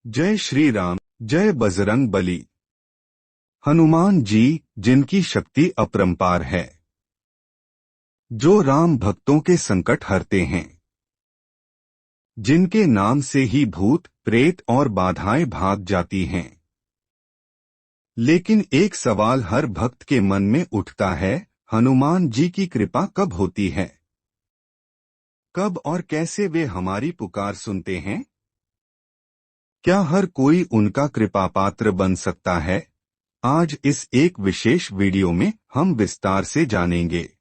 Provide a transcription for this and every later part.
जय श्री राम। जय बजरंग बली। हनुमान जी, जिनकी शक्ति अपरंपार है, जो राम भक्तों के संकट हरते हैं, जिनके नाम से ही भूत प्रेत और बाधाएं भाग जाती हैं। लेकिन एक सवाल हर भक्त के मन में उठता है, हनुमान जी की कृपा कब होती है? कब और कैसे वे हमारी पुकार सुनते हैं? क्या हर कोई उनका कृपा पात्र बन सकता है? आज इस एक विशेष वीडियो में हम विस्तार से जानेंगे।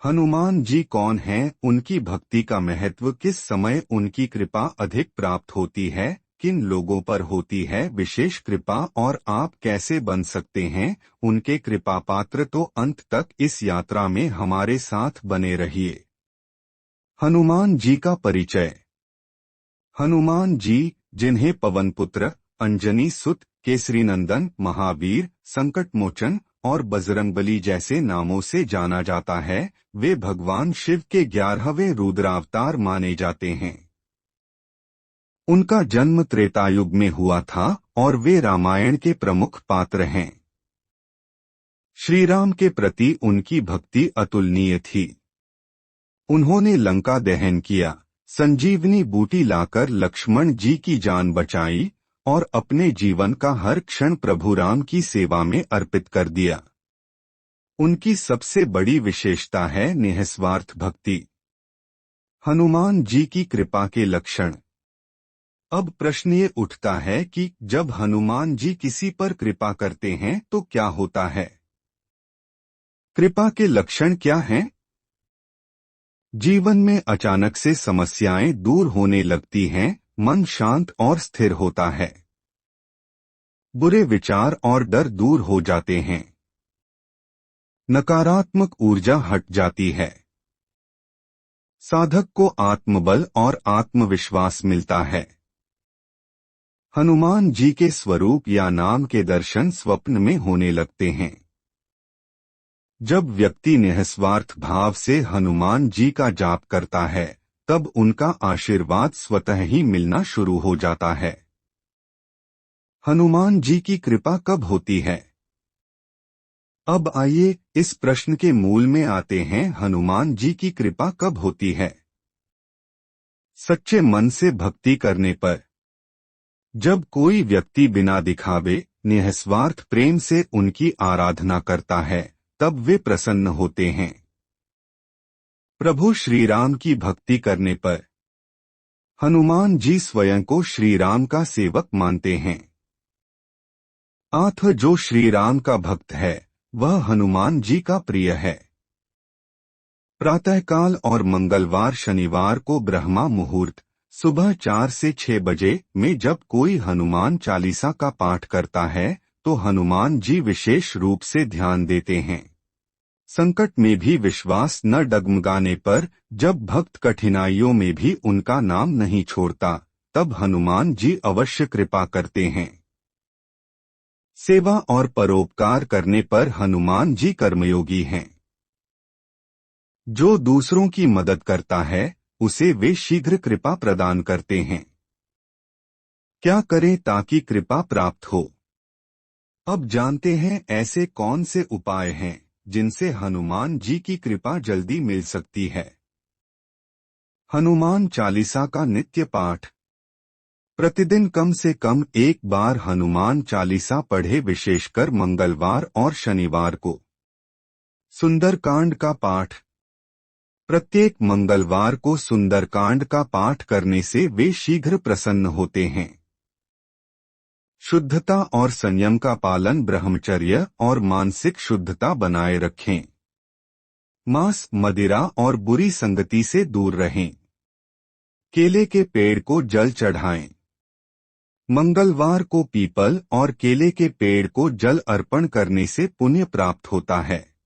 हनुमान जी कौन हैं, उनकी भक्ति का महत्व, किस समय उनकी कृपा अधिक प्राप्त होती है, किन लोगों पर होती है विशेष कृपा, और आप कैसे बन सकते हैं उनके कृपा पात्र। तो अंत तक इस यात्रा में हमारे साथ बने रहिए। हनुमान जी का परिचय। हनुमान जी, जिन्हें पवन पुत्र, अंजनी सुत, केसरी नंदन, महावीर, संकट मोचन और बजरंगबली जैसे नामों से जाना जाता है, वे भगवान शिव के 11वें रुद्रावतार माने जाते हैं। उनका जन्म त्रेतायुग में हुआ था और वे रामायण के प्रमुख पात्र हैं। श्री राम के प्रति उनकी भक्ति अतुलनीय थी। उन्होंने लंका दहन किया, संजीवनी बूटी लाकर लक्ष्मण जी की जान बचाई और अपने जीवन का हर क्षण प्रभु राम की सेवा में अर्पित कर दिया। उनकी सबसे बड़ी विशेषता है निःस्वार्थ भक्ति। हनुमान जी की कृपा के लक्षण। अब प्रश्न ये उठता है कि जब हनुमान जी किसी पर कृपा करते हैं तो क्या होता है? कृपा के लक्षण क्या हैं? जीवन में अचानक से समस्याएं दूर होने लगती हैं, मन शांत और स्थिर होता है, बुरे विचार और डर दूर हो जाते हैं, नकारात्मक ऊर्जा हट जाती है, साधक को आत्मबल और आत्मविश्वास मिलता है। हनुमान जी के स्वरूप या नाम के दर्शन स्वप्न में होने लगते हैं। जब व्यक्ति निःस्वार्थ भाव से हनुमान जी का जाप करता है, तब उनका आशीर्वाद स्वतः ही मिलना शुरू हो जाता है। हनुमान जी की कृपा कब होती है? अब आइए इस प्रश्न के मूल में आते हैं। हनुमान जी की कृपा कब होती है? सच्चे मन से भक्ति करने पर। जब कोई व्यक्ति बिना दिखावे निःस्वार्थ प्रेम से उनकी आराधना करता है, तब वे प्रसन्न होते हैं। प्रभु श्री राम की भक्ति करने पर। हनुमान जी स्वयं को श्री राम का सेवक मानते हैं। जो श्री राम का भक्त है, वह हनुमान जी का प्रिय है। प्रातःकाल और मंगलवार शनिवार को ब्रह्मा मुहूर्त सुबह 4 से 6 बजे में जब कोई हनुमान चालीसा का पाठ करता है, तो हनुमान जी विशेष रूप से ध्यान देते हैं। संकट में भी विश्वास न डगमगाने पर, जब भक्त कठिनाइयों में भी उनका नाम नहीं छोड़ता, तब हनुमान जी अवश्य कृपा करते हैं। सेवा और परोपकार करने पर हनुमान जी कर्मयोगी हैं। जो दूसरों की मदद करता है, उसे वे शीघ्र कृपा प्रदान करते हैं। क्या करें ताकि कृपा प्राप्त हो? अब जानते हैं ऐसे कौन से उपाय हैं जिनसे हनुमान जी की कृपा जल्दी मिल सकती है। हनुमान चालीसा का नित्य पाठ। प्रतिदिन कम से कम एक बार हनुमान चालीसा पढ़े, विशेषकर मंगलवार और शनिवार को। सुंदरकांड का पाठ। प्रत्येक मंगलवार को सुंदरकांड का पाठ करने से वे शीघ्र प्रसन्न होते हैं। शुद्धता और संयम का पालन, ब्रह्मचर्य और मानसिक शुद्धता बनाए रखें। मांस, मदिरा और बुरी संगति से दूर रहें। केले के पेड़ को जल चढ़ाएं। मंगलवार को पीपल और केले के पेड़ को जल अर्पण करने से पुण्य प्राप्त होता है।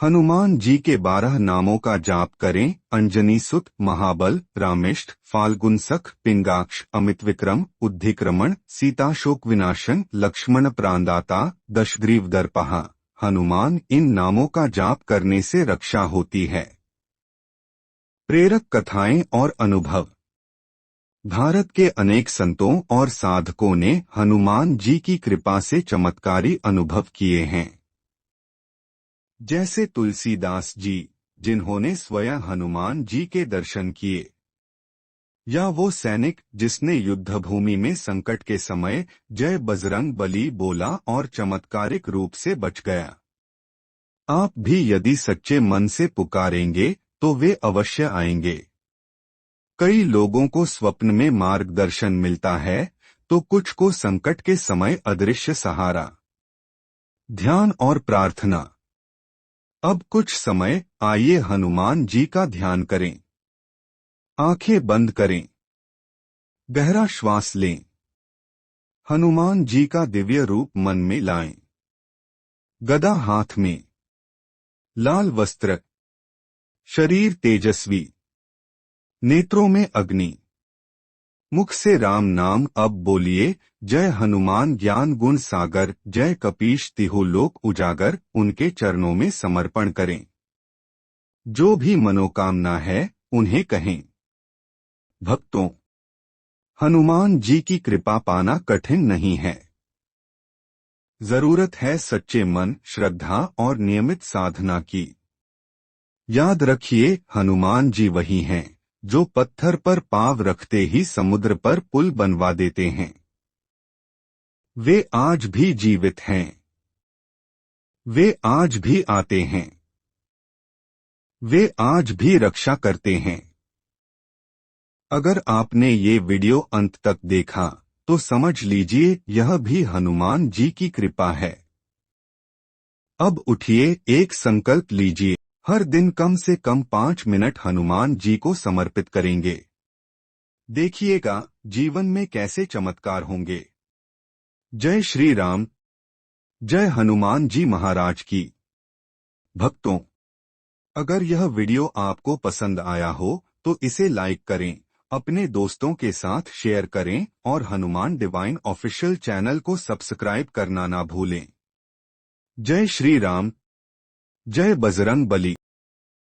हनुमान जी के 12 नामों का जाप करें। अंजनी सुत, महाबल, रामेष्ठ, फाल्गुनसख, पिंगाक्ष, अमित विक्रम, उद्धिक्रमण, सीता शोक विनाशन, लक्ष्मण प्राणदाता, दशग्रीव दर्पहा। हनुमान इन नामों का जाप करने से रक्षा होती है। प्रेरक कथाएं और अनुभव। भारत के अनेक संतों और साधकों ने हनुमान जी की कृपा से चमत्कारी अनुभव किए हैं। जैसे तुलसीदास जी, जिन्होंने स्वयं हनुमान जी के दर्शन किए, या वो सैनिक जिसने युद्धभूमि में संकट के समय जय बजरंग बली बोला और चमत्कारिक रूप से बच गया। आप भी यदि सच्चे मन से पुकारेंगे तो वे अवश्य आएंगे। कई लोगों को स्वप्न में मार्गदर्शन मिलता है तो कुछ को संकट के समय अदृश्य सहारा। ध्यान और प्रार्थना। अब कुछ समय आइए हनुमान जी का ध्यान करें। आंखें बंद करें। गहरा श्वास लें। हनुमान जी का दिव्य रूप मन में लाएं। गदा हाथ में, लाल वस्त्र, शरीर तेजस्वी, नेत्रों में अग्नि, मुख से राम नाम अब बोलिए। जय हनुमान ज्ञान गुण सागर, जय कपीश तिहु लोक उजागर। उनके चरणों में समर्पण करें। जो भी मनोकामना है उन्हें कहें। भक्तों, हनुमान जी की कृपा पाना कठिन नहीं है। जरूरत है सच्चे मन, श्रद्धा और नियमित साधना की। याद रखिए, हनुमान जी वही हैं जो पत्थर पर पाँव रखते ही समुद्र पर पुल बनवा देते हैं। वे आज भी जीवित हैं। वे आज भी आते हैं। वे आज भी रक्षा करते हैं। अगर आपने ये वीडियो अंत तक देखा तो समझ लीजिए यह भी हनुमान जी की कृपा है। अब उठिए, एक संकल्प लीजिए, हर दिन कम से कम 5 मिनट हनुमान जी को समर्पित करेंगे। देखिएगा जीवन में कैसे चमत्कार होंगे। जय श्री राम। जय हनुमान जी महाराज की। भक्तों, अगर यह वीडियो आपको पसंद आया हो तो इसे लाइक करें, अपने दोस्तों के साथ शेयर करें और हनुमान डिवाइन ऑफिशियल चैनल को सब्सक्राइब करना ना भूलें। जय श्री राम। जय बजरंग बली।